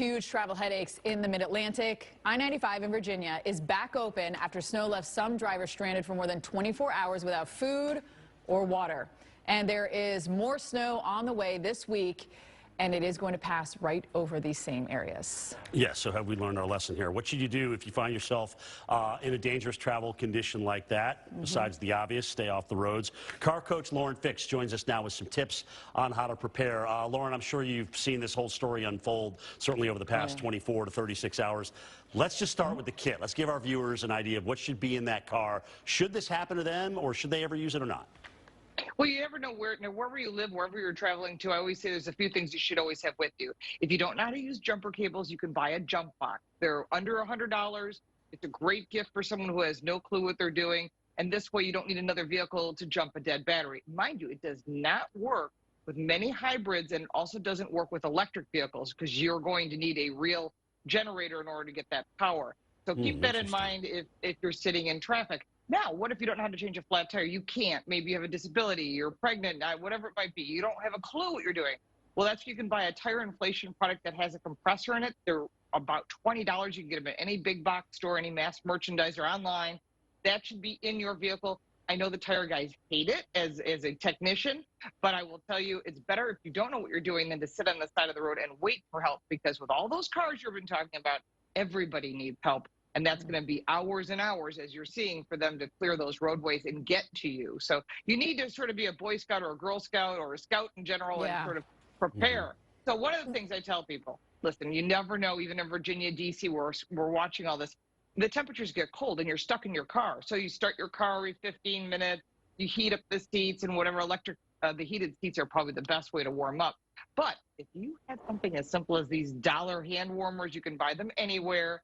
Huge travel headaches in the mid-Atlantic. I-95 in Virginia is back open after snow left some drivers stranded for more than 24 hours without food or water. And there is more snow on the way this week, and it is going to pass right over these same areas. Yes, so have we learned our lesson here? What should you do if you find yourself in a dangerous travel condition like that? Besides the obvious, stay off the roads. Car coach Lauren Fix joins us now with some tips on how to prepare. Lauren, I'm sure you've seen this whole story unfold, certainly over the past 24 to 36 hours. Let's just start with the kit. Let's give our viewers an idea of what should be in that car. Should this happen to them, or should they ever use it or not? Well, you never know wherever you live, wherever you're traveling to. I always say there's a few things you should always have with you. If you don't know how to use jumper cables, you can buy a jump box. They're under $100. It's a great gift for someone who has no clue what they're doing. And this way you don't need another vehicle to jump a dead battery. Mind you, it does not work with many hybrids, and it also doesn't work with electric vehicles because you're going to need a real generator in order to get that power. So keep that in mind if you're sitting in traffic. Now, what if you don't know how to change a flat tire? You can't. Maybe you have a disability, you're pregnant, whatever it might be. You don't have a clue what you're doing. Well, that's you can buy a tire inflation product that has a compressor in it. They're about $20. You can get them at any big box store, any mass merchandiser online. That should be in your vehicle. I know the tire guys hate it as a technician, but I will tell you it's better if you don't know what you're doing than to sit on the side of the road and wait for help, because with all those cars you've been talking about, everybody needs help. And that's going to be hours and hours, as you're seeing, for them to clear those roadways and get to you. So you need to sort of be a Boy Scout or a Girl Scout or a Scout in general and sort of prepare. So one of the things I tell people, listen, you never know, even in Virginia, D.C., we're watching all this. The temperatures get cold and you're stuck in your car. So you start your car every 15 minutes, you heat up the seats and whatever electric, the heated seats are probably the best way to warm up. But if you had something as simple as these dollar hand warmers, you can buy them anywhere.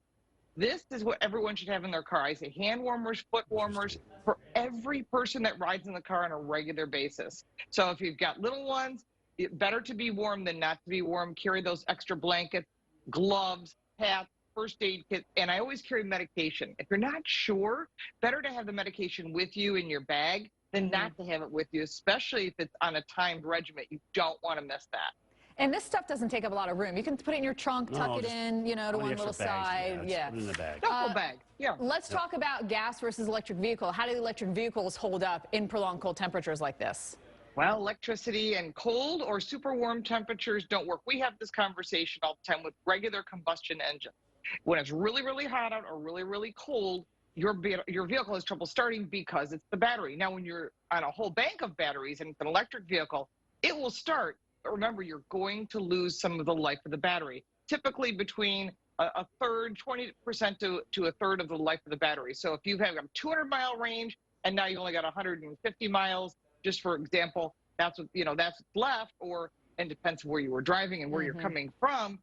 This is what everyone should have in their car. I say hand warmers, foot warmers for every person that rides in the car on a regular basis. So if you've got little ones, better to be warm than not to be warm. Carry those extra blankets, gloves, hats, first aid kit, and I always carry medication. If you're not sure, better to have the medication with you in your bag than not to have it with you, especially if it's on a timed regimen. You don't want to miss that. And this stuff doesn't take up a lot of room. You can put it in your trunk, tuck it in, you know, to one little side. Yeah. Put it in the bag. Duffel bag. Yeah. Let's talk about gas versus electric vehicle. How do the electric vehicles hold up in prolonged cold temperatures like this? Well, electricity and cold or super warm temperatures don't work. We have this conversation all the time with regular combustion engines. When it's really, really hot out or really, really cold, your vehicle has trouble starting because it's the battery. Now, when you're on a whole bank of batteries and it's an electric vehicle, it will start. Remember, you're going to lose some of the life of the battery, typically between a third, 20% to a third of the life of the battery. So if you have a 200-mile range and now you only got 150 miles, just for example, that's what, that's left, and depends where you were driving and where you're coming from.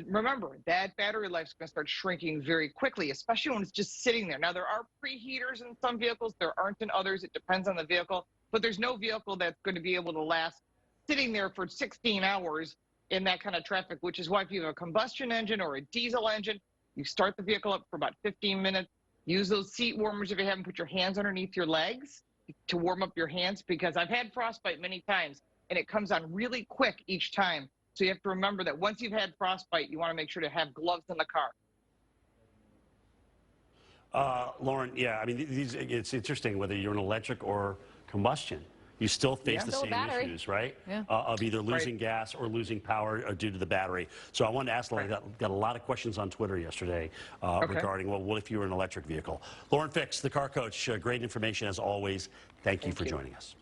Remember, that battery life is going to start shrinking very quickly, especially when it's just sitting there. Now, there are preheaters in some vehicles. There aren't in others. It depends on the vehicle. But there's no vehicle that's going to be able to last sitting there for 16 hours in that kind of traffic, which is why if you have a combustion engine or a diesel engine, you start the vehicle up for about 15 minutes. Use those seat warmers if you haven't put your hands underneath your legs to warm up your hands, because I've had frostbite many times, and it comes on really quick each time. So you have to remember that once you've had frostbite, you want to make sure to have gloves in the car. Lauren, yeah, I mean, it's interesting whether you're an electric or combustion. You still face the same issues, right? Yeah. Of either losing gas or losing power due to the battery. So I wanted to ask, Lauren, got a lot of questions on Twitter yesterday regarding, well, what if you were an electric vehicle? Lauren Fix, the car coach, great information as always. Thank you for joining us.